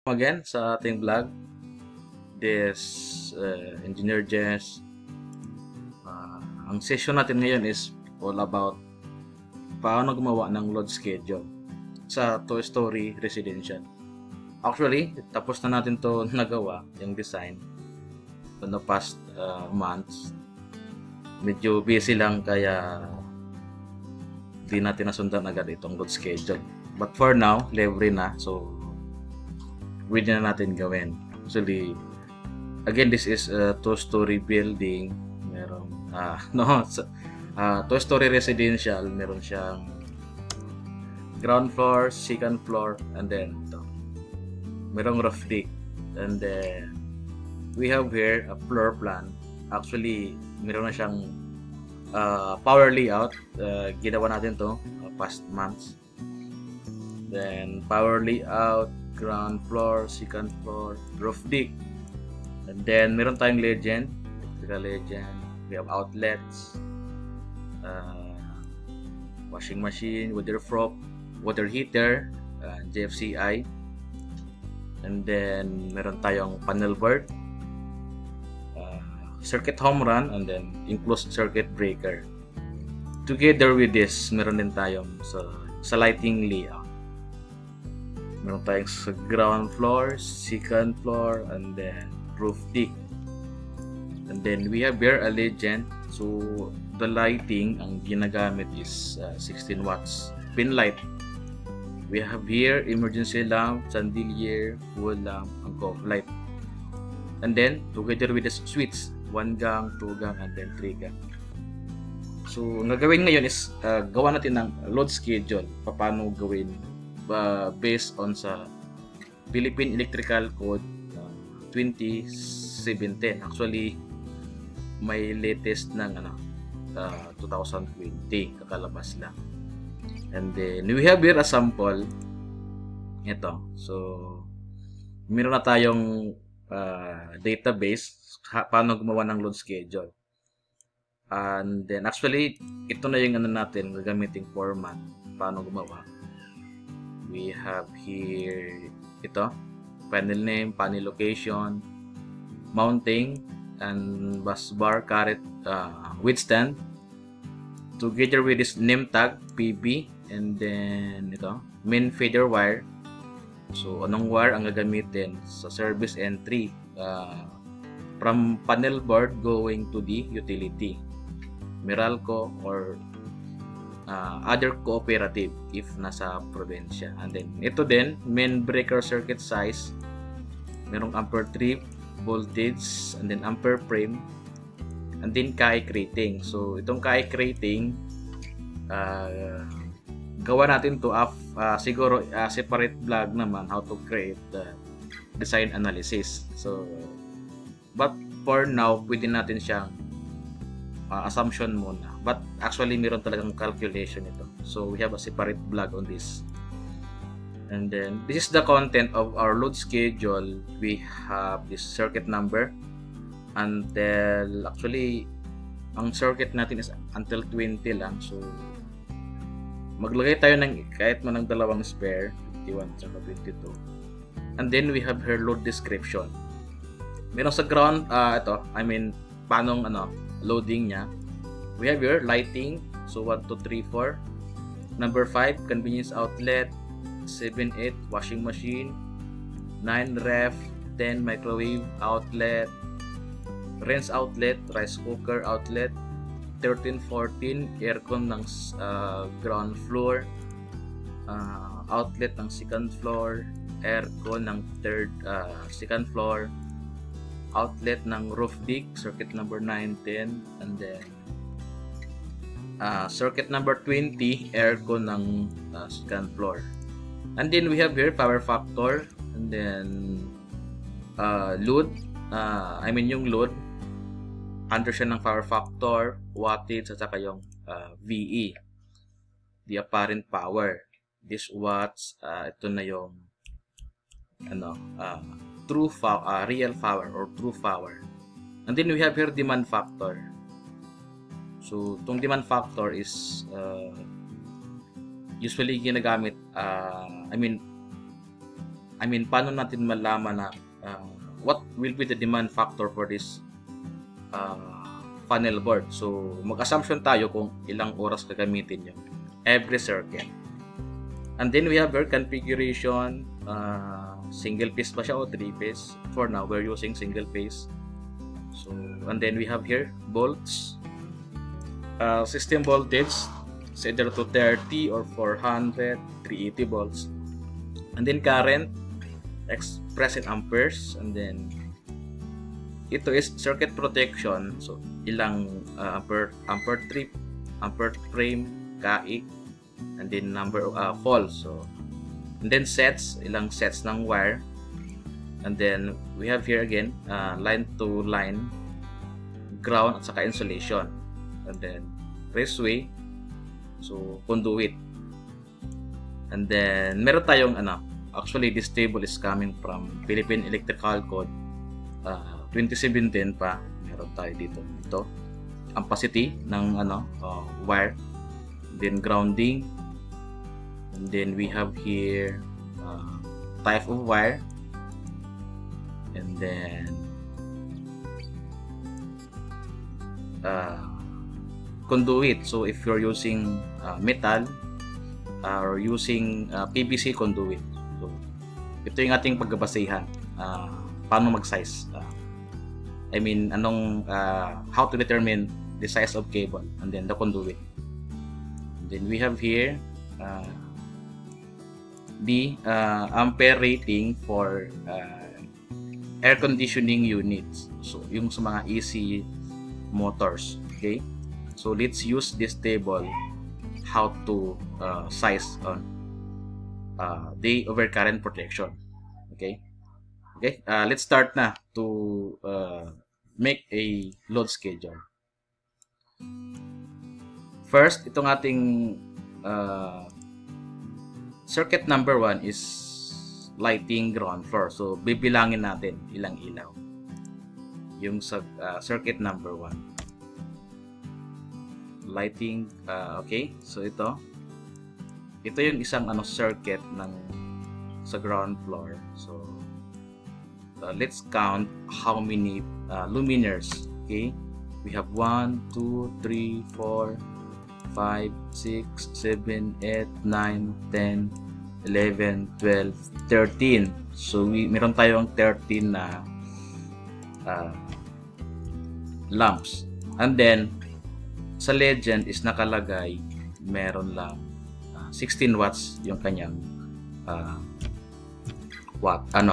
Again sa ating vlog. This Engineer Jess. Ang session natin ngayon is all about paano gumawa ng load schedule sa Toy Story Residential. Actually, tapos na natin to nagawa, yung design in the past months. Medyo busy lang kaya di natin nasundan agad itong load schedule. But for now, libre na. So, pwede na natin gawin. Actually, again, this is a two-story building. Meron, Toy Story Residential. Meron siyang ground floor, second floor, and then merong roof deck. And then, we have here a floor plan. Actually, meron na siyang power layout. Ginawa natin to past months. Then, power layout, ground floor, second floor, roof deck. And then, meron tayong legend, electrical legend. We have outlets, washing machine, water heater, JFCI. And then, meron tayong panel board, circuit home run, and then enclosed circuit breaker. Together with this, meron din tayong sa lighting layout. Meron tayong sa ground floor, second floor, and then roof deck. And then we have here a legend. So the lighting, ang ginagamit is 16 watts pin light. We have here emergency lamp, chandelier, full lamp, and off light. And then together with the switch, 1 gang, 2 gang, and then 3 gang. So ang gagawin ngayon is gawa natin ng load schedule. Paano gawin based on sa Philippine Electrical Code 2017. Actually, may latest ng 2020 kakalabas lang. And then we have here a sample. Ito. So meron na tayong database paano gumawa ng load schedule. And then actually, ito na yung natin gagamiting format paano gumawa. We have here ito, panel name, panel location, mounting, and bus bar, caret, width stand, together with this name tag, PB, and then ito, main feeder wire. So, anong wire ang gagamitin sa service entry from panel board going to the utility, Meralco or other cooperative if nasa probinsya. And then ito din, main breaker circuit size, merong ampere trip, voltage, and then ampere frame, and then CAIC rating. So itong CAIC rating, gawa natin to siguro separate vlog naman how to create the design analysis. So but for now, pwede natin siyang assumption muna. But actually, meron talagang calculation ito. So, we have a separate blog on this. And then, this is the content of our load schedule. We have this circuit number until, actually, ang circuit natin is until 20 lang. So, maglagay tayo ng kahit man ng dalawang spare, 51 at 22. And then, we have her load description. Meron sa ground, paanong loading niya. We have here lighting, so 1, 2, 3, 4. Number 5, convenience outlet. 7, 8, washing machine. 9, ref. 10, microwave outlet. Rinse outlet, rice cooker outlet. 13, 14, aircon ng ground floor. Outlet ng second floor. Aircon ng second floor. Outlet ng roof deck, circuit number 9, 10, and then circuit number 20, aircon ng second floor. And then we have here power factor, and then load, yung load, under siya ng power factor, wattage, at saka yung VE, the apparent power. This watts, ito na yung real power or true power. And then we have here demand factor. So, itong demand factor is usually ginagamit I mean, paano natin malaman na what will be the demand factor for this funnel board? So, mag-assumption tayo kung ilang oras gagamitin yung every circuit. And then we have our configuration, single phase ba siya o 3-phase? For now, we're using single phase. So, and then we have here volts, system voltage, it's either 230 or 400, 380 volts. And then current, expressed in amperes. And then ito is circuit protection. So, ilang ampere trip, ampere frame, kaik, and then number of falls. So, and then sets, ilang sets ng wire. And then we have here again line to line, ground at saka insulation. And then raceway, so conduit. And then meron tayong actually this table is coming from Philippine Electrical Code 2017 pa. Meron tayo dito ito ampacity ng wire, then grounding, and then we have here type of wire, and then conduit. So if you're using metal or using PVC conduit, so ito yung ating pagbabasehan paano mag-size, I mean how to determine the size of cable and then the conduit. And then we have here the ampere rating for air conditioning units, so yung sa mga AC motors. Okay, so let's use this table how to size on the overcurrent protection. Okay, let's start na to make a load schedule. First, itong ating circuit number 1 is lighting ground floor. So, bibilangin natin ilang ilaw yung sa circuit number 1. Lighting, okay. So, ito yung isang circuit ng sa ground floor. So, let's count how many luminaires. Okay, we have 1, 2, 3, 4, 5, 6, 7, 8, 9, 10, 11, 12, 13. So meron tayong 13 na lamps. And then sa legend is nakalagay meron lang 16 watts yung kanyang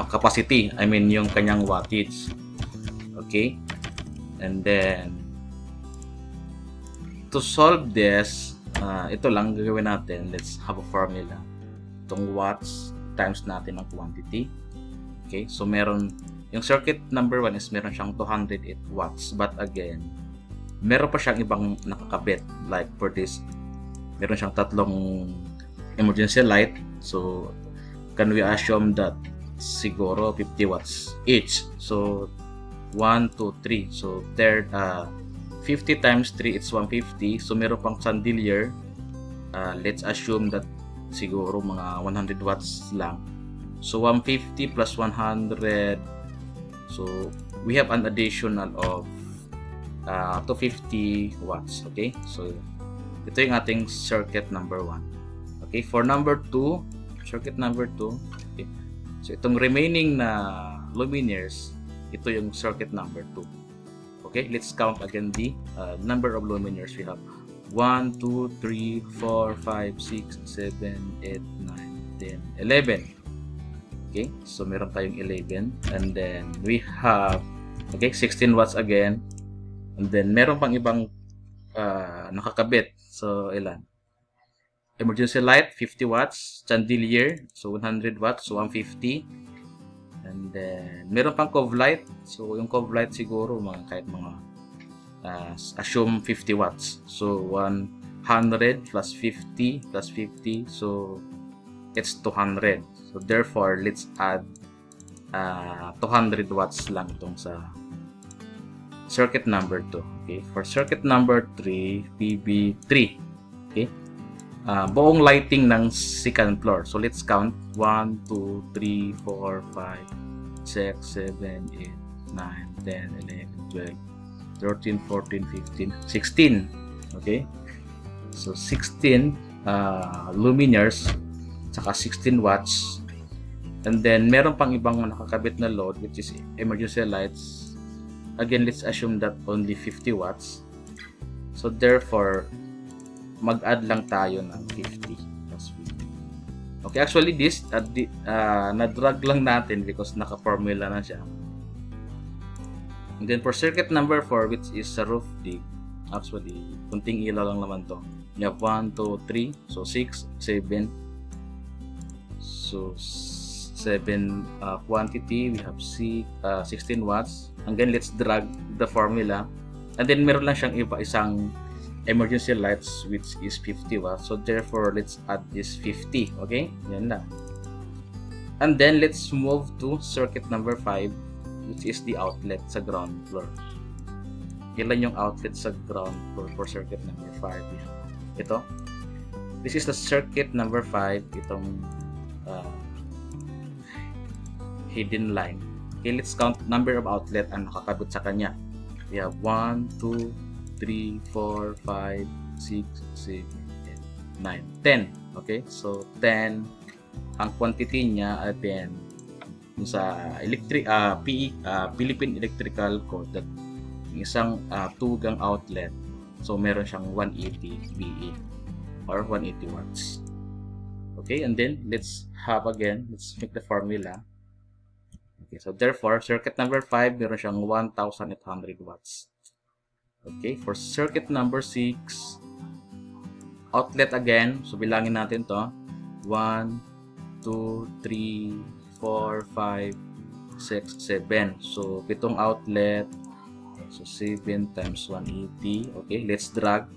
capacity. I mean yung kanyang wattage. Okay? And then to solve this, ito lang gagawin natin. Let's have a formula. Itong watts times natin ang quantity. Okay, so meron yung circuit number 1 is meron siyang 208 watts, but again meron pa siyang ibang nakakabit. Like for this, meron siyang tatlong emergency light. So can we assume that siguro 50 watts each? So 1, 2, 3, so third 50 times 3 it's 150. So meron pang chandelier, let's assume that siguro mga 100 watts lang. So 150 plus 100, so we have an additional of 250 watts. Okay, so ito yung ating circuit number 1. Okay, for number 2, circuit number 2, okay, so itong remaining na luminaires, ito yung circuit number 2. Okay, let's count again the number of luminaires. We have 1, 2, 3, 4, 5, 6, 7, 8, 9, 10, 11. Okay, so meron tayong 11. And then we have 16 watts again. And then meron pang ibang nakakabit. So ilan? Emergency light 50 watts, chandelier so 100 watts, so 150. And then meron pang cove light. So yung cove light siguro kahit mga assume 50 watts. So 100 plus 50 plus 50, so it's 200. So therefore let's add 200 watts lang itong sa circuit number 2. Okay, for circuit number 3, PB3. Okay, buong lighting ng second floor. So let's count 1, 2, 3, 4, 5, 6, 7, 8, 9, 10, 11, 12, 13, 14, 15, 16. Okay? So 16 luminaires saka 16 watts. And then meron pang ibang nakakabit na load which is emergency lights. Again, let's assume that only 50 watts. So therefore, mag-add lang tayo ng 50 plus 50. Okay, actually this na-drag lang natin because naka-formula na siya. And then for circuit number 4, which is sa roof dig, actually kunting ilaw lang naman to. We have 1, 2, 3, so 6, 7. So 7 quantity, we have 16 watts. Again, let's drag the formula. And then meron lang siyang isang emergency lights which is 50 watts. So therefore, let's add this 50. Okay? Yan na. And then let's move to circuit number 5, which is the outlet sa ground floor. Ilan yung outlet sa ground floor for circuit number 5? Ito. This is the circuit number 5. Itong hidden line. Okay, let's count number of outlet ang nakakabit sa kanya. We have 1, 2, 3, 4, 5, 6, 7, 8, 9, 10. Okay, so 10 ang quantity niya ay 10 sa Philippine Electrical Code that isang tugang outlet, so meron siyang 180 VA or 180 watts. Okay, and then let's make the formula. Okay, so therefore circuit number 5 meron siyang 1,800 watts. Okay, for circuit number 6, outlet again, so bilangin natin to 1, 2, 3, 4, 5, 6, 7. So pitong outlet, so 7 times 180. Okay, let's drag.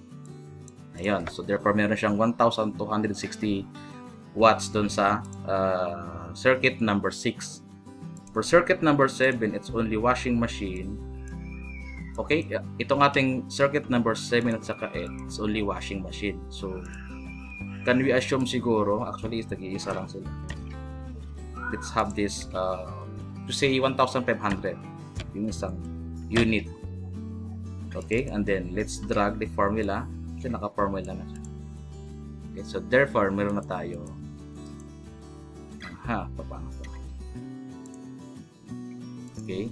Ayun, so therefore meron siyang 1,260 watts dun sa circuit number 6. For circuit number 7, it's only washing machine. Okay, itong ating circuit number 7 at saka 8, it's only washing machine. So, can we assume siguro, actually, is nag-iisa lang sila. Let's have this, to say 1,500, yung isang unit. Okay, and then let's drag the formula. Kasi naka-formula na siya. Okay, so therefore, meron na tayo. Paano to? Okay,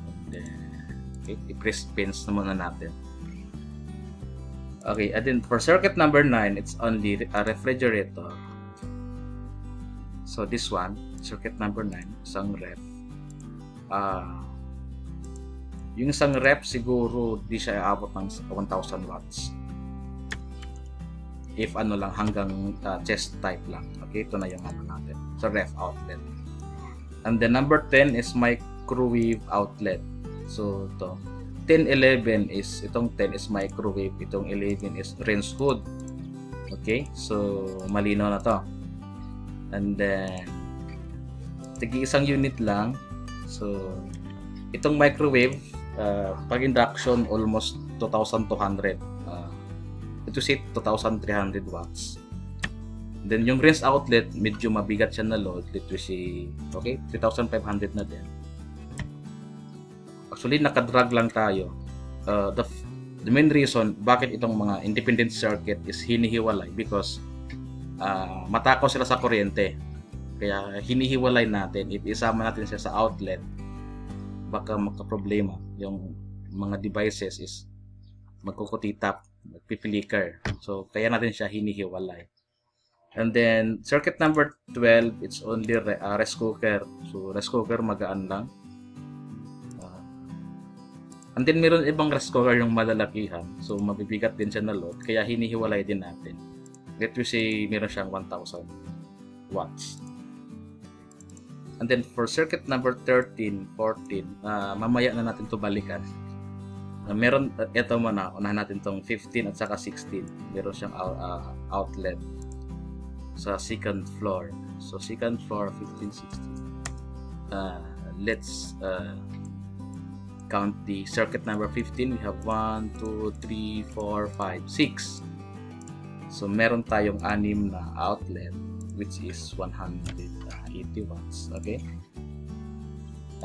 and then i-press pins na muna natin. Okay, and then for circuit number 9, it's only a refrigerator. So this one, circuit number 9, isang ref. Yung isang ref siguro di siya aabot ng 1,000 watts. If ano lang, hanggang chest type lang. Okay, ito na yung ano natin. So ref outlet. And the number 10 is microwave outlet. So ito 10, 11 is, itong 10 is microwave, itong 11 is rinse hood. Okay, so malinaw na to. And then tigi-isang unit lang. So itong microwave, pag induction almost 2,200. Ito si 2,300 watts. Then yung rinse outlet, medyo mabigat siya na load. Ito si, okay, 3,500 na din. Actually, nakadrag lang tayo. The main reason bakit itong mga independent circuit is hinihiwalay because matakaw sila sa kuryente. Kaya hinihiwalay natin. If isama natin siya sa outlet, baka magka-problema. Yung mga devices is magkukutitap, magpipiliker. So, kaya natin siya hinihiwalay. And then, circuit number 12, it's only rice cooker. So, rice cooker, magaan lang. And then, meron ibang rice cooker yung malalakihan. So, mabibigat din siya na load. Kaya hinihiwalay din natin. Let me say, meron siyang 1,000 watts. And then, for circuit number 13, 14, mamaya na natin ito balikan. Meron, ito muna, unahan natin itong 15 at saka 16. Meron siyang outlet sa second floor. So, second floor, 15, 16. Let's count the circuit number 15. We have 1, 2, 3, 4, 5, 6. So meron tayong 6 na outlet which is 180 watts. Okay,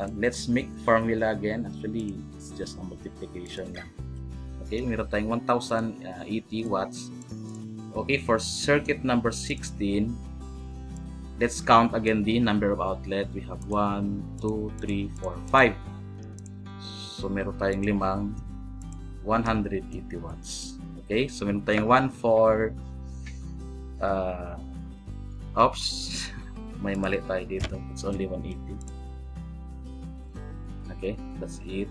and let's make formula again. Actually it's just a multiplication lang. Okay, meron tayong 1080 watts. Okay, for circuit number 16, let's count again the number of outlet. We have 1, 2, 3, 4, 5. So meron tayong 5 180 watts. Okay, so meron tayong 1 for oops, may mali tayo dito. It's only 180. Okay, that's it.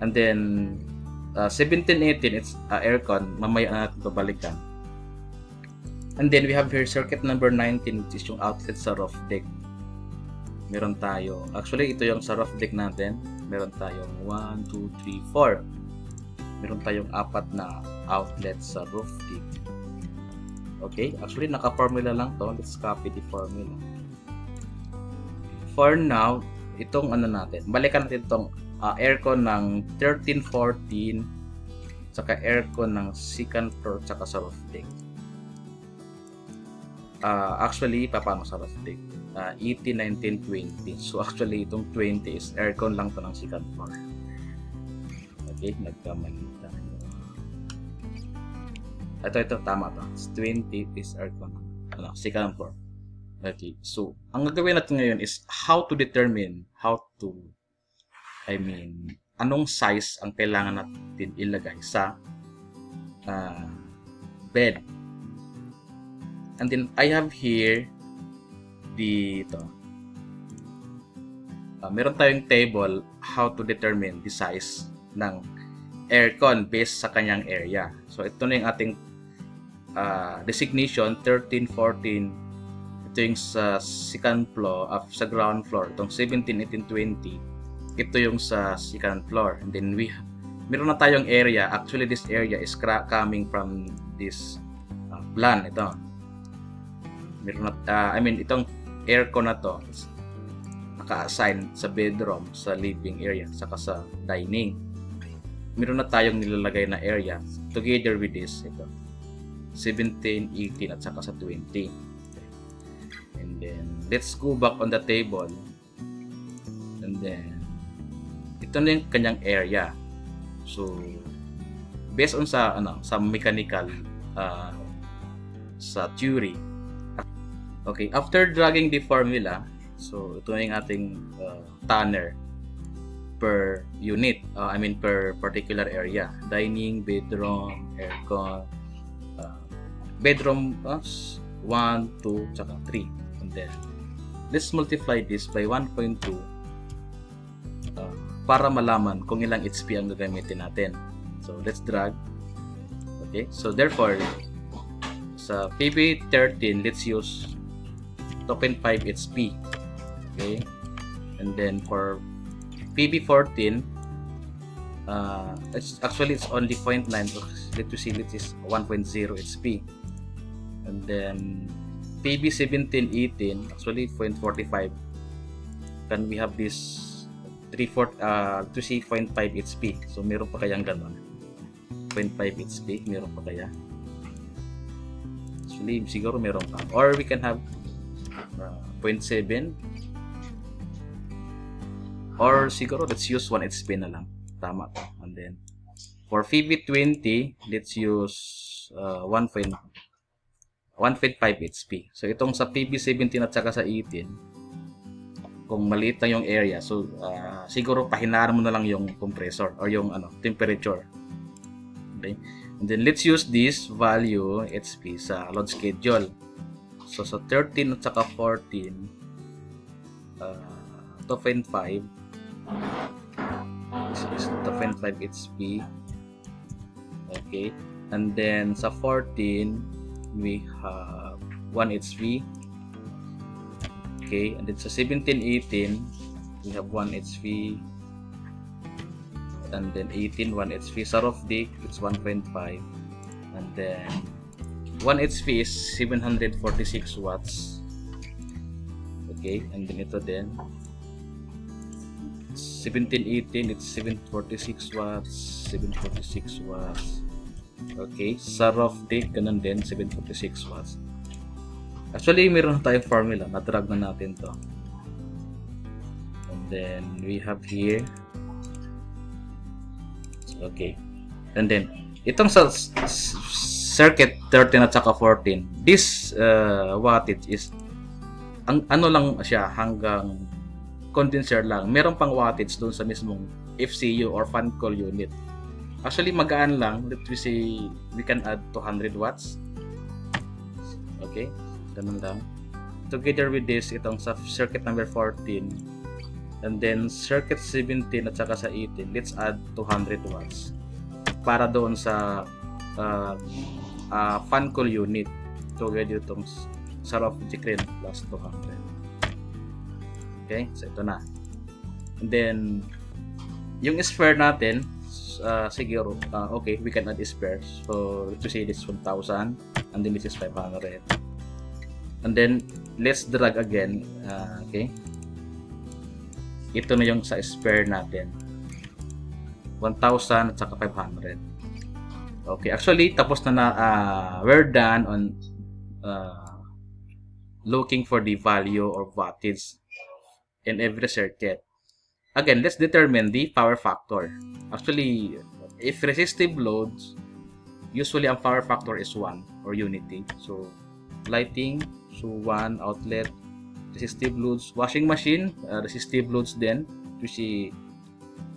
And then 17, 18, it's aircon. Mamaya natin ito balikan. And then we have here circuit number 19, which is yung outlet sa roof deck. Meron tayo, actually ito yung sa roof deck natin. Meron tayong 1, 2, 3, 4. Meron tayong 4 na outlet sa roof deck. Okay, actually naka-formula lang to. Let's copy the formula. For now, itong ano natin, balikan natin itong aircon ng 13, 14, saka aircon ng second floor, saka sa roof deck. Actually, paano sa roof deck? 18, 19, 20. So actually, itong 20 is aircon lang to ng second floor. Okay, nagkamali tayo. Ito, tama to. 20 is aircon ng second floor. Okay, so ang gagawin natin ngayon is how to determine, anong size ang kailangan natin ilagay sa bed. And then I have here dito. Meron tayong table how to determine the size ng aircon based sa kanyang area. So ito na yung ating designation 13, 14. Ito yung sa second floor, sa ground floor. Itong 17, 18, 20. Ito yung sa second floor. And then meron na tayong area. Actually this area is coming from this plan. Ito. Meron na, itong aircon na to naka-assign sa bedroom, sa living area, saka sa dining. Meron na tayong nilalagay na area together with this, ito 17, 18 at saka sa 20. And then let's go back on the table, and then ito na yung kanyang area. So based on sa mechanical sa theory. Okay, after dragging the formula, so ito na yung ating tanner per unit, per particular area. Dining, bedroom, aircon, bedroom 1, 2, tsaka 3. And then, let's multiply this by 1.2 para malaman kung ilang HP ang gagamitin natin. So, let's drag. Okay, so therefore, sa PB13, let's use 2.5 HP. Okay, and then for PB14, it's only 0.9. Let's see, it is 1.0 HP. And then PB17, 18, actually 0.45. Can we have this 0.5 HP? So meron pa kayang ganon? 0.5 HP, meron pa kaya? Actually, siguro meron pa. Or we can have 0.7, or siguro let's use 1 HP na lang, tama to. And then for PB20, let's use 1.5 HP. So itong sa PB17 at saka sa 18, kung maliit na yung area, so siguro pahinaan mo na lang yung compressor or yung temperature. Okay, and then let's use this value HP sa load schedule. So sa 13 at saka 14, 2.5, this is 2.5 HP. Okay, and then sa 14 we have 1 HP. Okay, and then sa 17, 18 we have 1 HP, and then 18, 1 HP. Sa roof deck it's 1.5, and then 1 HP is 746 watts. Okay, and then ito din 17, 18, it's 746 watts, 746 watts, Okay, sa rough take, ganun din, 756 watts. Actually, meron tayong formula, na-drag na natin to. And then, we have here, okay. And then, itong sa circuit 13 at saka 14, this wattage is, ano lang siya, hanggang condenser lang. Meron pang wattage doon sa mismong FCU or fan coil unit. Actually, magaan lang. Let me say, we can add 200 watts. Okay, ganun lang. Together with this, itong sa circuit number 14, and then circuit 17 at saka sa 18, let's add 200 watts para doon sa fan coil unit. Together itong sa rough decree plus 200. Okay, so ito na. And then, yung spare natin, siguro, okay, we can add spares. So, let's say this 1,000, and then this is 500. And then, let's drag again. Okay. Ito na yung sa spare natin. 1,000 at saka 500. Okay, actually, tapos na we're done on looking for the value or wattage in every circuit. Again, let's determine the power factor. Actually, if resistive loads, usually ang power factor is 1 or unity. So, lighting, so 1, outlet, resistive loads, washing machine, resistive loads din. To see,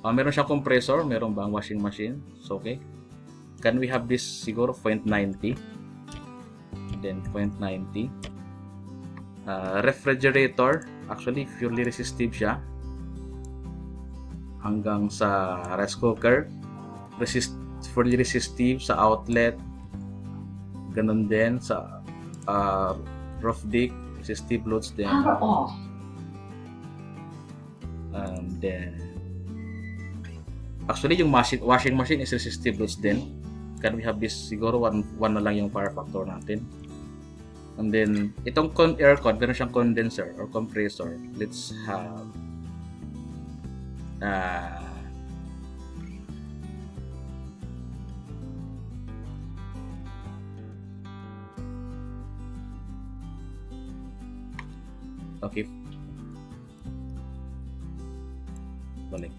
meron siyang compressor, meron bang washing machine? So, okay. Can we have this siguro 0.90? Then 0.90. Refrigerator, actually purely resistive siya. Hanggang sa rice cooker, fully resistive sa outlet. Ganun din sa roof deck, resistive loads din. Power off. And then, actually yung washing machine is resistive loads din. Can we have this siguro 1 na lang yung power factor natin. And then, itong aircon, meron siyang condenser or compressor. Let's have okay. Balik.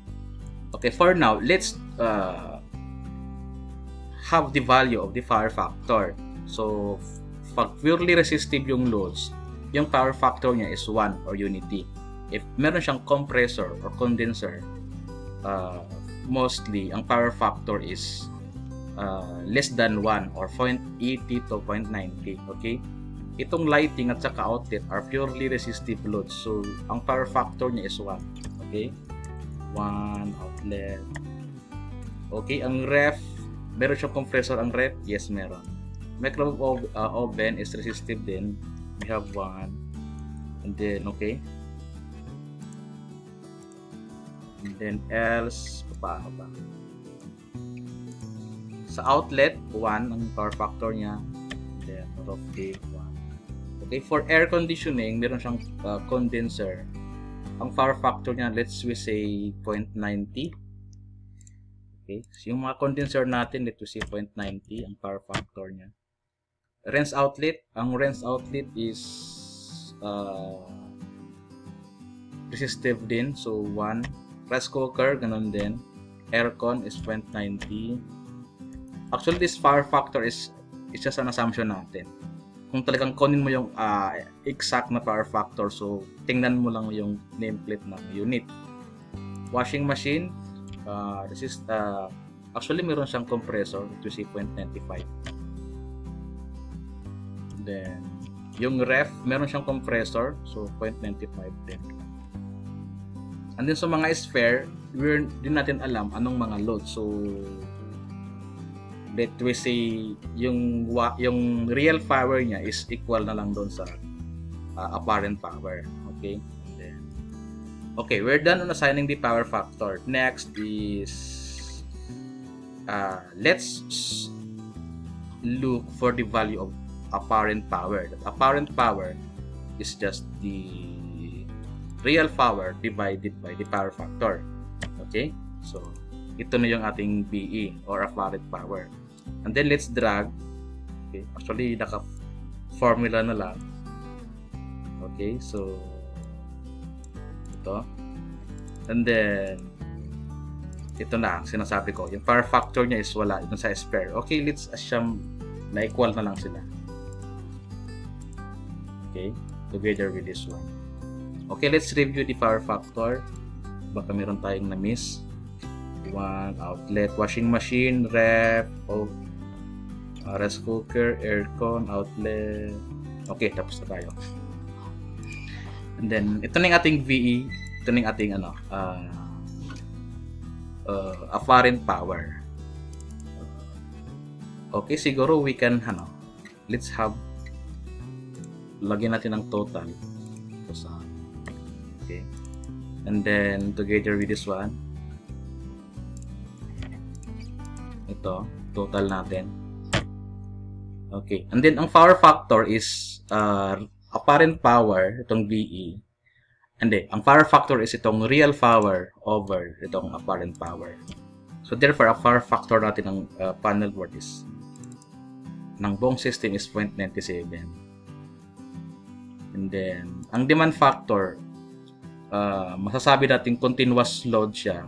Okay, for now, let's have the value of the power factor. So, pag purely resistive yung loads, yung power factor niya is 1 or unity. If meron siyang compressor or condenser, mostly ang power factor is less than 1 or 0.80 to 0.90. Okay? Itong lighting at saka outlet are purely resistive loads. So, ang power factor niya is 1. Okay? 1 outlet. Okay, ang ref, meron siyang compressor ang ref? Yes, meron. Microwave oven is resistive din. We have 1. And then, okay. And then else, paano ba? Sa outlet, 1 ang power factor niya. And then, roughly 1. Okay, for air conditioning, meron siyang condenser. Ang power factor niya, let's we say 0.90. Okay, so yung mga condenser natin, let's say 0.90 ang power factor niya. Rinse outlet, ang rinse outlet is resistive din, so 1. Rice cooker, ganun din. Aircon is 0.90. Actually, this power factor is just an assumption natin. Kung talagang kunin mo yung exact na power factor, so tingnan mo lang yung nameplate ng unit. Washing machine, actually meron siyang compressor, to say 0.95. Then, yung ref, meron siyang compressor, so 0.95 din. And then sa mga spare, din natin alam anong mga load. So, let we say, yung real power niya is equal na lang doon sa apparent power. Okay? And then, okay, we're done on assigning the power factor. Next is, let's look for the value of apparent power. That apparent power is just the real power divided by the power factor. Okay? So, ito na yung ating BE or apparent power. And then let's drag. Okay, actually naka formula na lang. Okay, so ito. And then ito na sinasabi ko, yung power factor niya is wala dun sa spare. Okay, let's assume na equal na lang sila. Okay, together with this one. Okay, let's review the power factor. Baka meron tayong na-miss. One outlet, washing machine, ref, rice cooker, aircon, outlet. Okay, tapos na tayo. And then, ito na yung ating VE. Ito na yung ating apparent power. Okay, siguro we can, let's have, lagyan natin ng total. Okay. And then, together with this one, ito, total natin. Okay. And then, ang power factor is apparent power, itong VE. Hindi, ang power factor is itong real power over itong apparent power. So, therefore, ang power factor natin ng panel board is ng buong system is 0.97. And then, ang demand factor, masasabi natin continuous load siya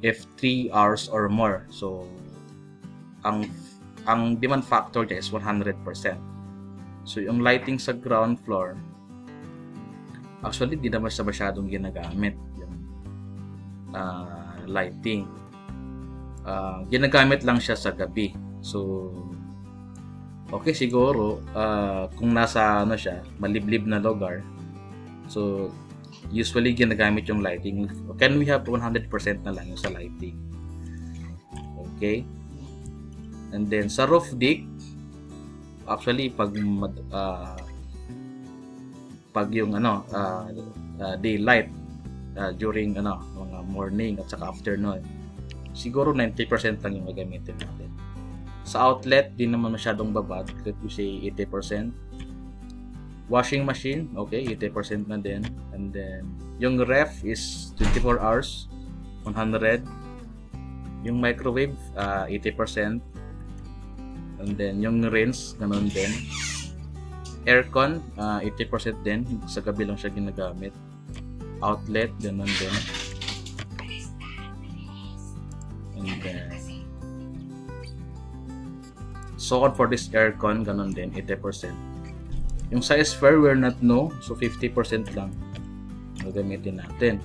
if 3 hours or more. So, ang demand factor niya is 100%. So, yung lighting sa ground floor, actually, di naman siya masyadong ginagamit yung lighting. Ginagamit lang siya sa gabi. So, okay, siguro, kung nasa, siya, maliblib na lugar, so, usually ginagamit yung lighting. Can we have 100% na lang yung sa lighting? Okay. And then, sa roof deck, actually, pag yung daylight during mga morning at saka afternoon, siguro 90% lang yung gagamitin natin. Sa outlet, di naman masyadong babad. Let me say 80%. Washing machine, okay, 80% na din. And then, yung ref is 24 hours, 100. Yung microwave, 80%. And then, yung rinse, ganun din. Aircon, 80% din. Sa gabi lang siya ginagamit. Outlet, ganun din. And then, so for this aircon, ganun din, 80%. Yung size spare, we're not know. So, 50% lang gagamitin natin.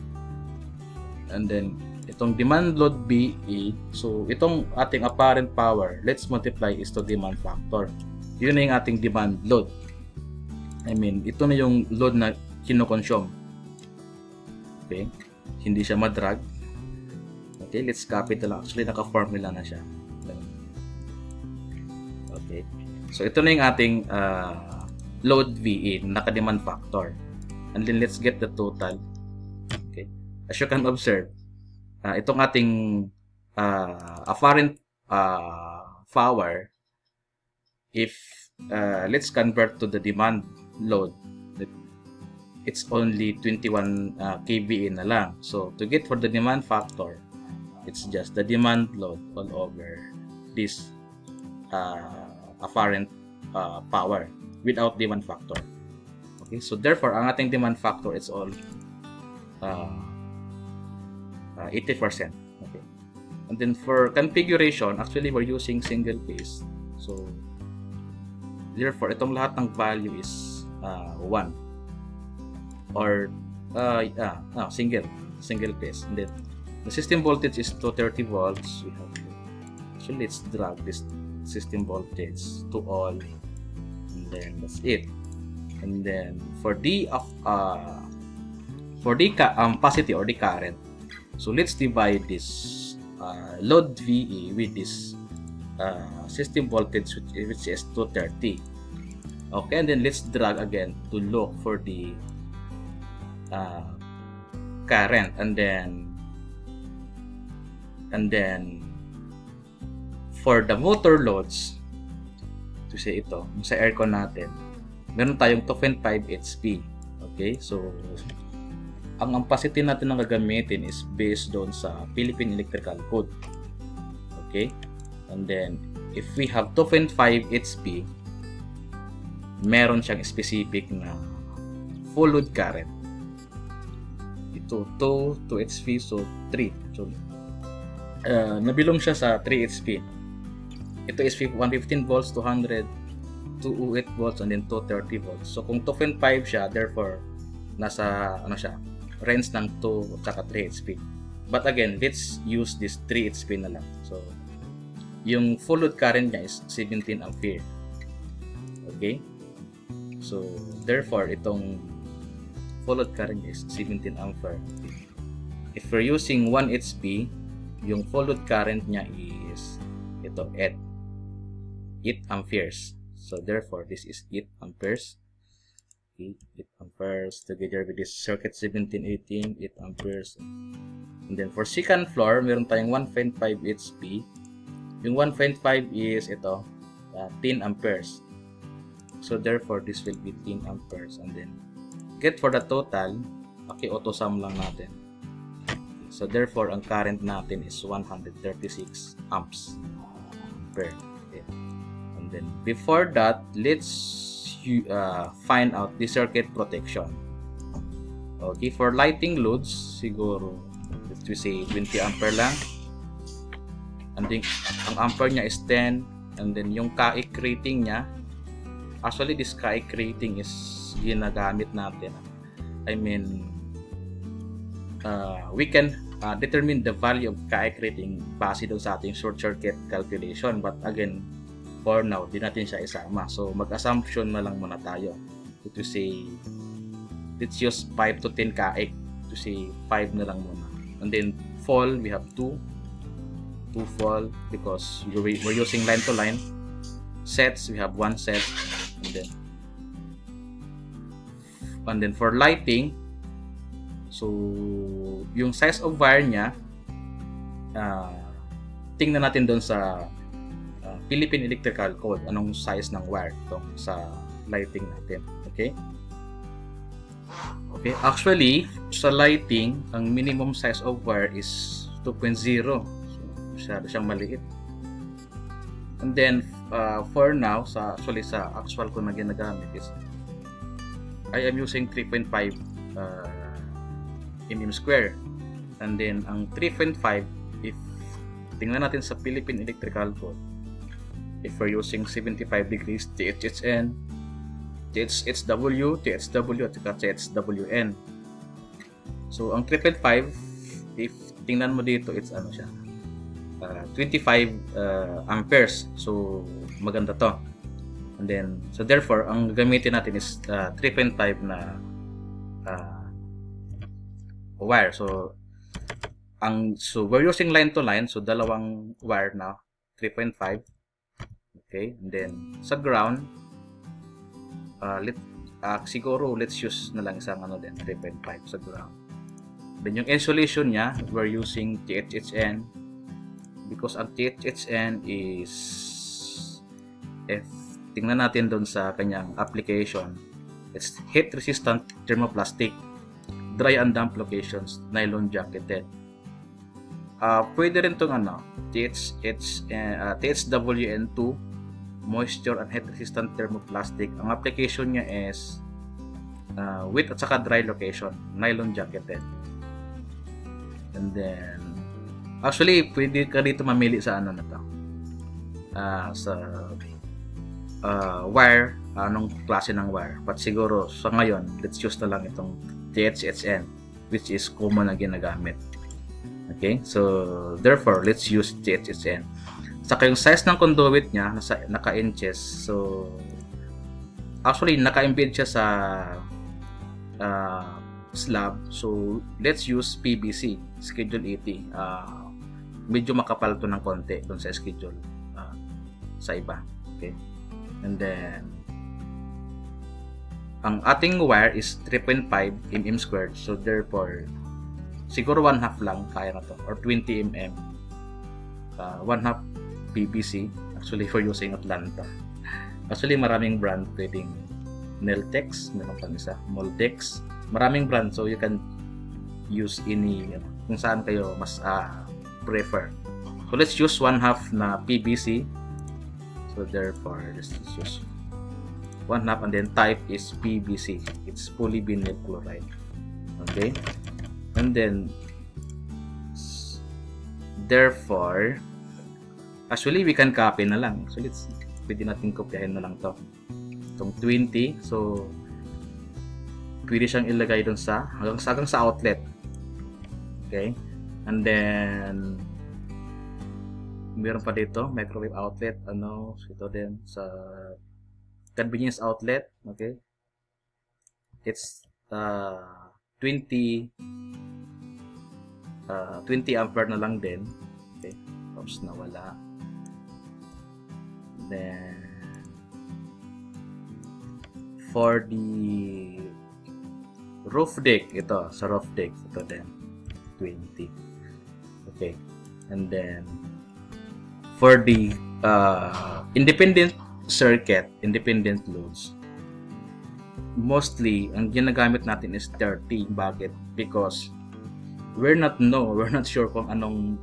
And then, itong demand load BE, so, itong ating apparent power, let's multiply is to demand factor. Yun na yung ating demand load. I mean, ito na yung load na kinoconsume. Okay? Hindi siya madrag. Okay, let's copy ito lang. Actually, naka-formula na siya. Okay. So, ito na yung ating load VE, naka-demand factor. And then, let's get the total. Okay. As you can observe, itong ating apparent power, if let's convert to the demand load, it's only 21 kVA na lang. So, to get for the demand factor, it's just the demand load all over this apparent power without demand factor. Okay, so therefore, ang ating demand factor is all 80%. Okay, and then for configuration, actually we're using single phase. So therefore, itong lahat ng value is 1 or single phase. And then the system voltage is 230 volts. We have to, actually, let's drag this system voltage to all, and then that's it. And then for the capacity or the current, so let's divide this load VE with this system voltage, which is 230. Okay, and then let's drag again to look for the current, and then for the motor loads, to say ito, sa aircon natin, meron tayong 2.5 HP. Okay, so ang capacity natin na gagamitin is based doon sa Philippine Electrical Code. Okay, And then, if we have 2.5 HP, meron siyang specific na full load current. Ito, 2 HP, so 3. So, nabilong siya sa 3 HP. Ito is 115 volts, 200, 208 volts, and then 230 volts. So, kung 2.5 siya, therefore, nasa, range ng 2 at 3 HP. But again, let's use this 3 HP na lang. So, yung full load current niya is 17 ampere. Okay? So, therefore, itong full load current is 17 ampere. If we're using 1 HP, yung full load current niya is ito, 8 amperes. So, therefore, this is 8 amperes. Okay, 8 amperes together with this circuit 1718, 8 amperes. And then, for second floor, meron tayong 1.5 HP. Yung 1.5 is ito, 10 amperes. So, therefore, this will be 10 amperes. And then, get for the total, paki-auto sum lang natin. So, therefore, ang current natin is 136 amps ampere. Okay. And then, before that, let's find out the circuit protection. Okay, for lighting loads, siguro, let's say 20 ampere lang. And then, ang ampere niya is 10. And then, yung CAIC rating niya, actually, this CAIC rating is ginagamit natin. I mean, we can determine the value of CAIC rating base doon sa ating short circuit calculation. But again, for now, di natin siya isama. So, mag-assumption na lang muna tayo. To say, let's use 5 to 10 CAIC. To say, 5 na lang muna. And then, fall, we have 2 fall because we're using line to line. Sets, we have 1 set. And then for lighting, so yung size of wire niya, tingnan natin doon sa Philippine Electrical Code, anong size ng wire itong sa lighting natin. Okay? Okay, actually, sa lighting, ang minimum size of wire is 2.0. So, masyado siyang maliit. And then, for now, sa actual ko na ginagamit is I am using 3.5 mm square. And then, ang 3.5, if tingnan natin sa Philippine Electrical Code, if we're using 75 degrees THHN, THHW, THW, at THWN. So, ang 3.5, if tingnan mo dito, it's ano siya, 25 amperes. So, maganda to. And then, so therefore, ang gamitin natin is 3.5 na wire. So, we're using line to line. So, dalawang wire na 3.5. Okay. And then, sa ground, siguro, let's use na lang isang 3.5 sa ground. Then, yung insulation niya, we're using THHN. Because ang THHN is, if tingnan natin doon sa kanyang application, it's heat resistant thermoplastic, dry and damp locations, nylon jacketed. Pwede rin itong THWN2, moisture and heat resistant thermoplastic. Ang application niya is wet at saka dry location, nylon jacketed. And then, actually, pwede ka dito mamili sa ano na to. Sa wire, anong klase ng wire. But siguro, sa ngayon, let's use na lang itong THHN, which is common na ginagamit. Okay? So, therefore, let's use THHN. Saka yung size ng conduit niya, naka-inches. So, actually, naka-embed siya sa slab. So, let's use PVC, Schedule 80. Medyo makapal to ng konti dun sa schedule sa iba. Okay? And then, ang ating wire is 3.5 mm squared. So, therefore, siguro 1/2 lang kaya na to. Or 20 mm. 1/2 PVC. Actually, for using Atlanta. Actually, maraming brand. Pwedeng Neltex. Meron pang isa. Moltex. Maraming brand. So, you can use any kung saan kayo mas prefer. So let's use 1/2 na PVC. So therefore, let's use 1/2 and then type is PVC. It's polyvinyl chloride. Okay? And then therefore, actually we can copy na lang. So pwede natin kopyahin na lang to. Itong 20. So pwede siyang ilagay dun sa hanggang sa outlet. Okay? And then meron pa dito microwave outlet, ito din sa convenience outlet. Okay, it's 20 ampere na lang din. Okay, oops, nawala. Then for the roof deck, ito sa roof deck, ito din 20. Okay, and then for the independent circuit, independent loads, mostly ang ginagamit natin is 30. Bakit? Because we're not sure kung anong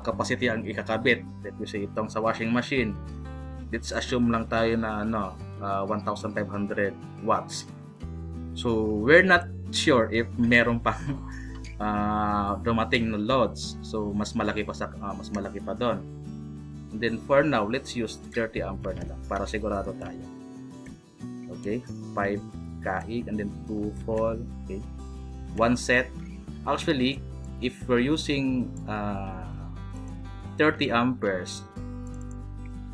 capacity ang ikakabit. Let me say itong sa washing machine, let's assume lang tayo na 1,500 watts. So we're not sure if meron pang dumating na loads, so mas malaki pa doon. And then for now, let's use 30 ampere na lang para sigurado tayo. Okay, 5 kaig and then 2 fall. Okay, 1 set. Actually, if we're using 30 amperes,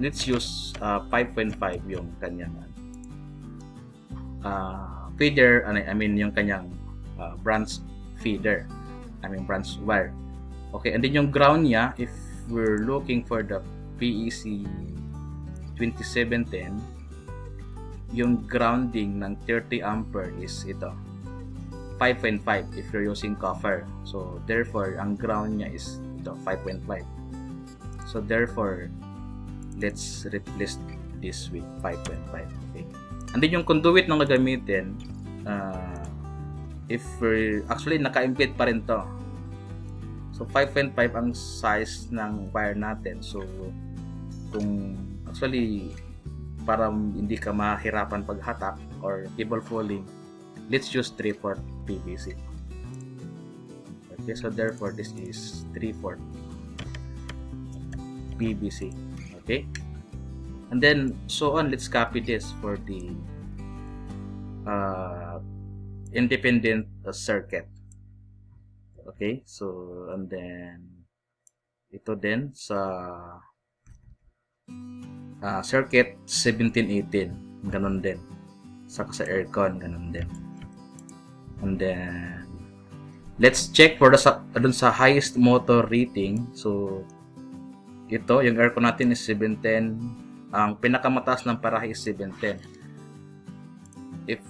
let's use 5.5 yung kanyang feeder, I mean yung kanyang branch feeder, branch wire. Okay, and then yung ground niya, if we're looking for the PEC 2710, yung grounding ng 30 ampere is ito 5.5 if you're using copper. So therefore ang ground niya is ito 5.5. So therefore let's replace this with 5.5. Okay, and then yung conduit na gagamitin, if we're actually naka-embed pa rin to, so 5.5 ang size ng wire natin. So kung actually para hindi ka mahirapan paghatak or cable pulling, let's use 3/4 PVC. Okay, so therefore this is 3/4 PVC. Okay, and then so on, let's copy this for the independent circuit. Okay, so and then ito din sa circuit 1718, ganun din. Saka sa aircon, ganun din. And then let's check for dun sa highest motor rating. So ito, yung aircon natin is 710. Ang pinakamataas ng parahe is 710. If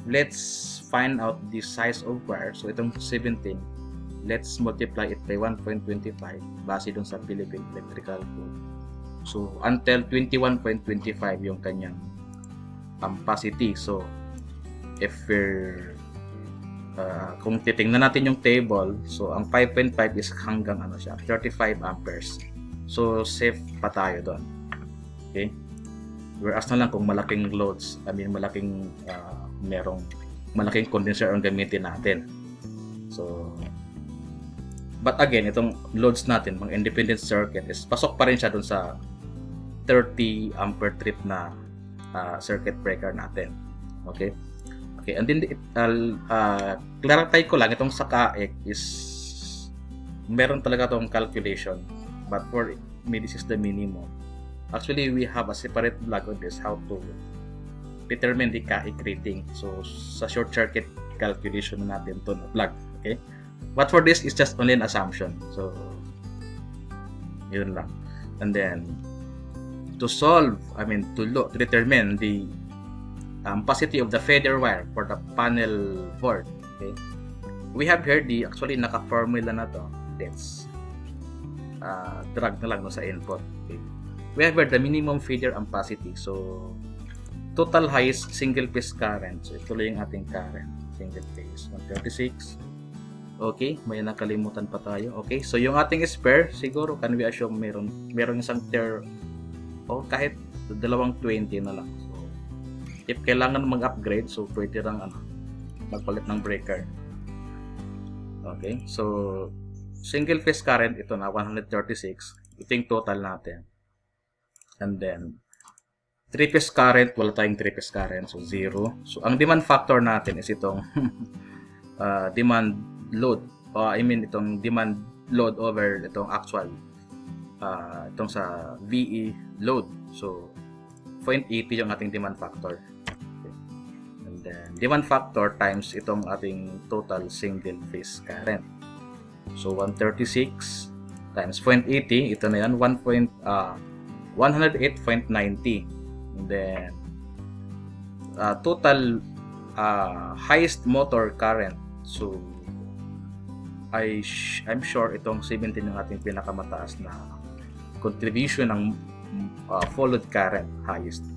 let's find out the size of wire, so itong 17, let's multiply it by 1.25 base dun sa Philippine Electrical Code. So until 21.25 yung kanyang capacity. So if we're kung titingnan natin yung table, so ang 5.5 is hanggang 35 amperes. So safe pa tayo doon. Okay? Whereas na lang kung malaking loads, merong malaking condenser ang gamitin natin. So but again, itong loads natin, mga independent circuit, is pasok pa rin siya dun sa 30 ampere trip na circuit breaker natin. Okay? Okay, and then clarify ko lang, itong sa CAEC is meron talaga tong calculation, but for me, this is the minimum. Actually, we have a separate vlog on this, how to determine the CAEC rating. So, sa short circuit calculation na natin to na vlog. Okay? But for this, is just only an assumption. So, yun lang. And then, to determine the capacity of the feeder wire for the panel board. Okay, we have here actually naka-formula na to. Let's drag na lang sa input. Okay, we have here the minimum feeder capacity. So total highest single phase current. So ito lang yung ating current, single phase 136 Okay, may nakalimutan pa tayo. Okay, so yung ating spare, siguro can we assume meron isang tier o kahit dalawang 20 na lang. So, if kailangan mag-upgrade, so pwede lang magpalit ng breaker. Okay, so single phase current ito na 136. Ito yung total natin. And then 3-phase current, wala tayong 3-phase current, so 0. So ang demand factor natin is itong demand load, itong demand load over itong actual itong sa VE load. So 0.80 yung ating demand factor. Okay. And then demand factor times itong ating total single phase current. So 136 times 0.80, ito na yan, 108.90. And then total highest motor current, so I'm sure itong 17 yung ating pinakamataas na contribution ng followed current highest.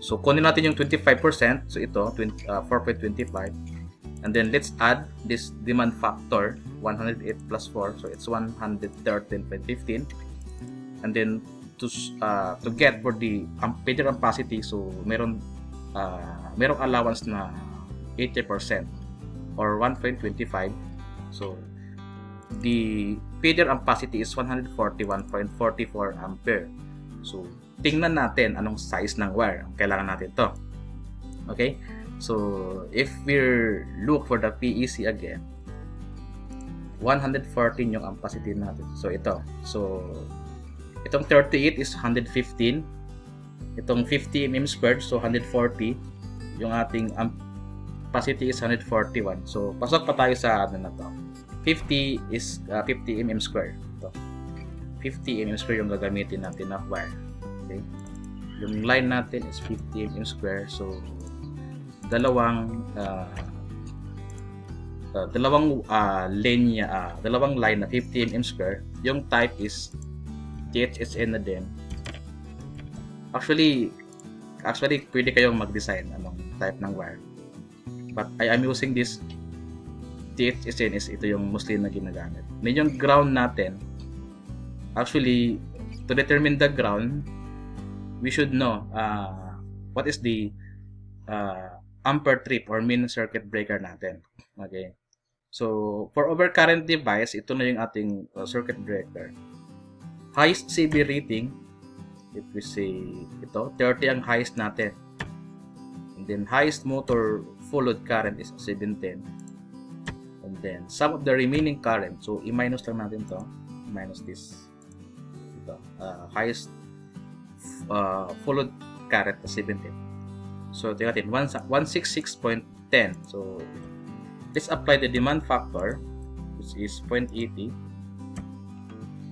So kunin natin yung 25%, so ito 4.25, and then let's add this demand factor 108 plus 4, so it's 113.15, and then to get for the ampere capacity, so merong allowance na 80% or 1.25. So the feeder ampacity is 141.44 ampere. So tingnan natin anong size ng wire ang kailangan natin to. Okay, so if we look for the PEC again, 114 yung ampacity natin. So ito, so itong 38 is 115, itong 50 mm squared, so 140, yung ating ampacity is 141. So pasok pa tayo sa na to. 50 is 50 mm square. Ito. 50 mm square yung gagamitin natin na wire. Okay? Yung line natin is 50 mm square. So dalawang dalawang line na 50 mm square. Yung type is THSN na din. Actually pwede kayong mag-design anong type ng wire. But I am using this THSN, is ito yung mostly na ginagamit. Then yung ground natin, actually to determine the ground, we should know what is the ampere trip or mean circuit breaker natin. Okay, so for overcurrent device, ito na yung ating circuit breaker. Highest CB rating, if we say ito 30 ang highest natin, and then highest motor full load current is 710. And then sum of the remaining current, so i-minus lang natin to, minus this ito, highest full load current is 17. So tingnan natin 166.10. So let's apply the demand factor, which is 0.80,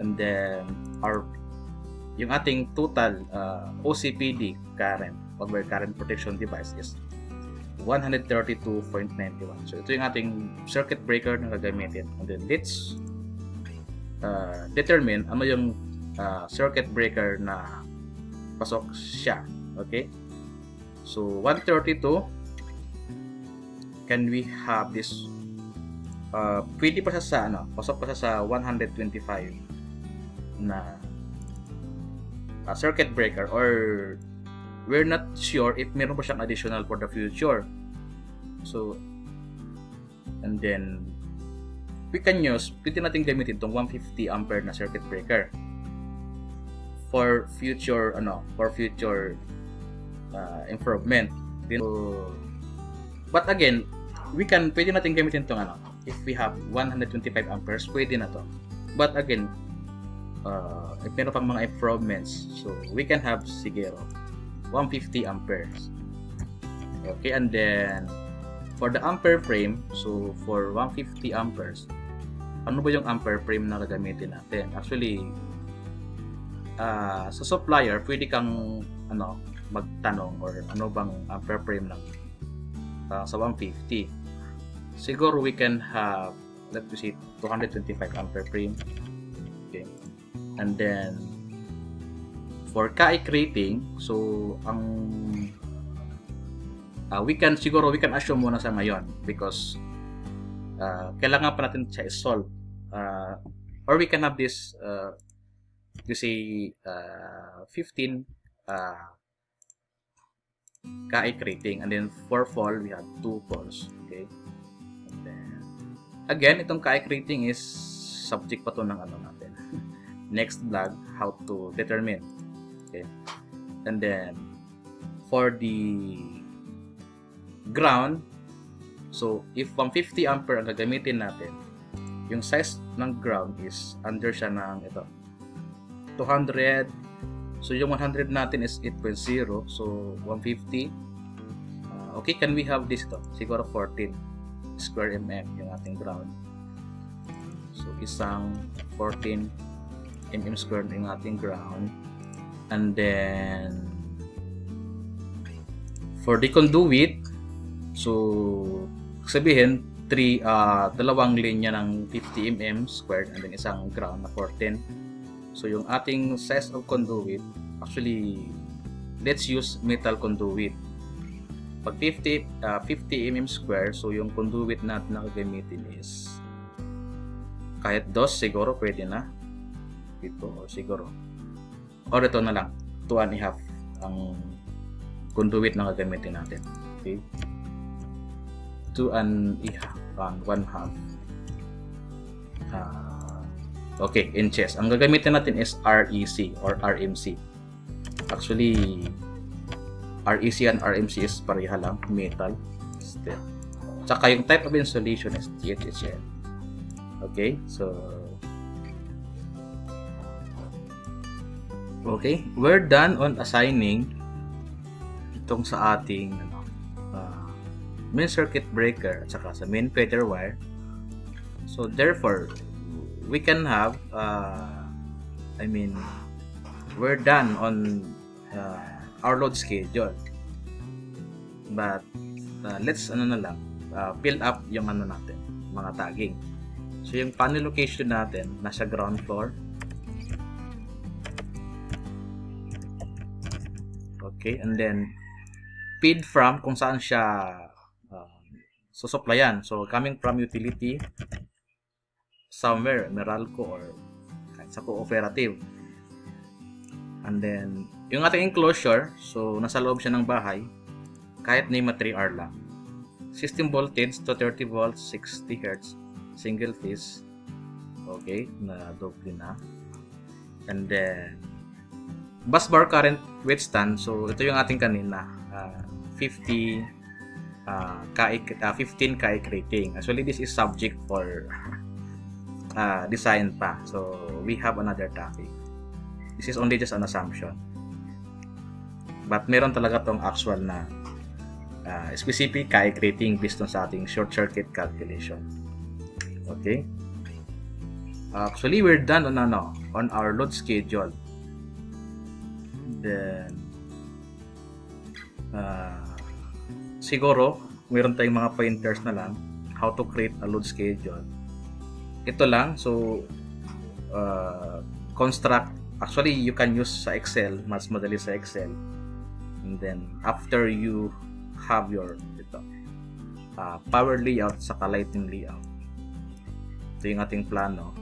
and then yung ating total OCPD current, over current protection device, is 132.91. So ito yung ating circuit breaker na gagamitin. And then let's determine ano yung circuit breaker na pasok siya. Okay, so 132, can we have this pwede pa siya sa pasok pa siya sa 125 na circuit breaker, or we're not sure if meron pa siyang additional for the future. So and then pwede natin gamitin itong 150 ampere na circuit breaker for future improvement. So, but again, pwede natin gamitin itong if we have 125 amperes, pwede na to. But again, if meron pang mga improvements, so we can have siguro 150 amperes. Okay, and then for the ampere frame, so for 150 amperes, ano ba yung ampere frame na gagamitin natin? Actually, sa supplier, pwede kang magtanong or ano bang ampere frame ng sa 150. Siguro we can have, let me see, 225 ampere frame. Okay, and then for KIC rating, so we can assume muna sa ngayon, because kailangan pa natin siya i-solve. Or we can have this, you say, 15 kaik rating. And then for fall, we have 2 falls. Okay? And then, again, itong kaik rating is subject pa to ng ano natin. Next vlog, how to determine. Okay? And then, for the ground, so if 150 ampere ang gagamitin natin, yung size ng ground is under siya ng ito 200. So yung 100 natin is 8.0, so 150. Okay, can we have this ito? Siguro 14 square mm yung ating ground. So isang 14 mm square yung ating ground. And then for the conduit, so sabihin dalawang linya ng 50 mm squared and then isang ground na 14. So yung ating size of conduit, actually let's use metal conduit. Pag 50 mm square, so yung conduit natin na gagamitin is kahit 2 siguro pwede na. Ito or siguro. Or ito na lang, 2.5 ang conduit na gagamitin natin. Okay? 2.5 okay, inches. Ang gagamitin natin is REC or RMC. Actually, REC and RMC is pareha lang, metal. Still. Tsaka yung type of insulation is THHL. Okay, so okay, we're done on assigning itong sa ating main circuit breaker at saka sa main feeder wire. So therefore we can have we're done on our load schedule, but let's fill up yung natin, mga tagging. So yung panel location natin nasa ground floor. Okay, and then feed from kung saan siya supplyan. So coming from utility somewhere, Meralco or sa cooperative. And then yung ating enclosure, so nasa loob siya ng bahay, kahit na 3R lang. System voltage to 30 volts, 60 Hz, single phase. Okay, na doble na. And then bus bar current withstand, so ito yung ating kanina, 15 kaik rating. Actually this is subject for design pa, so we have another topic. This is only just an assumption, but meron talaga tong actual na specific kaik rating based on sa ating short circuit calculation. Okay, actually we're done on our load schedule. Then siguro meron tayong mga pointers na lang how to create a load schedule. Ito lang, so construct, actually you can use sa Excel, mas madali sa Excel. And then after you have your power layout sa lighting layout, ito yung ating plano.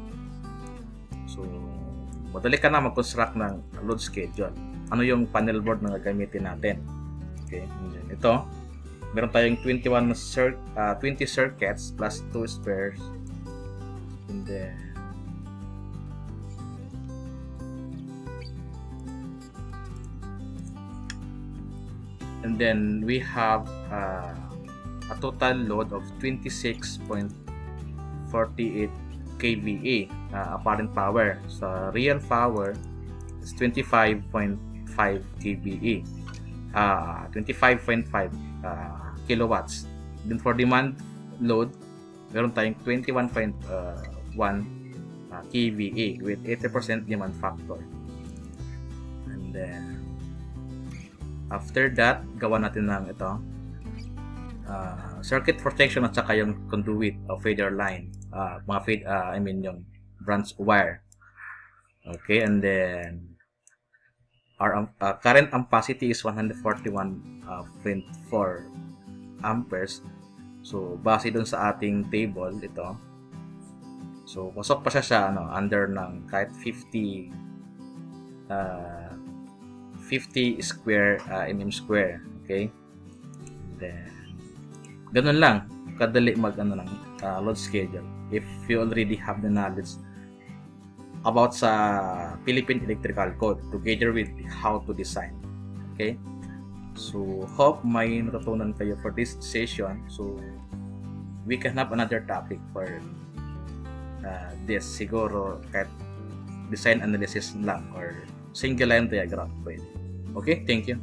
So madali ka na mag-construct ng load schedule. Ano yung panel board na gagamitin natin. Okay, and then ito meron tayong 20 circuits plus 2 spares. And then we have a total load of 26.48 kVA apparent power. So real power is 25.5 kVA, 25.5 kilowatts. Then for demand load, meron tayong 21.1 kVA with 80% demand factor. And then after that, gawa natin ng ito circuit protection at saka yung conduit o feeder line, mga feed, yung branch wire. Okay, and then our current ampacity is 141.4 amperes. So, base dun sa ating table, ito. So, pasok pa siya under ng kahit 50 square mm square. Okay? Then, ganun lang. Kadali mag ng load schedule. If you already have the knowledge about sa Philippine Electrical Code together with how to design. Okay? So, hope may natutunan kayo for this session. So, we can have another topic for this. Siguro, kahit design analysis lang or single line diagram pwede. Okay? Thank you.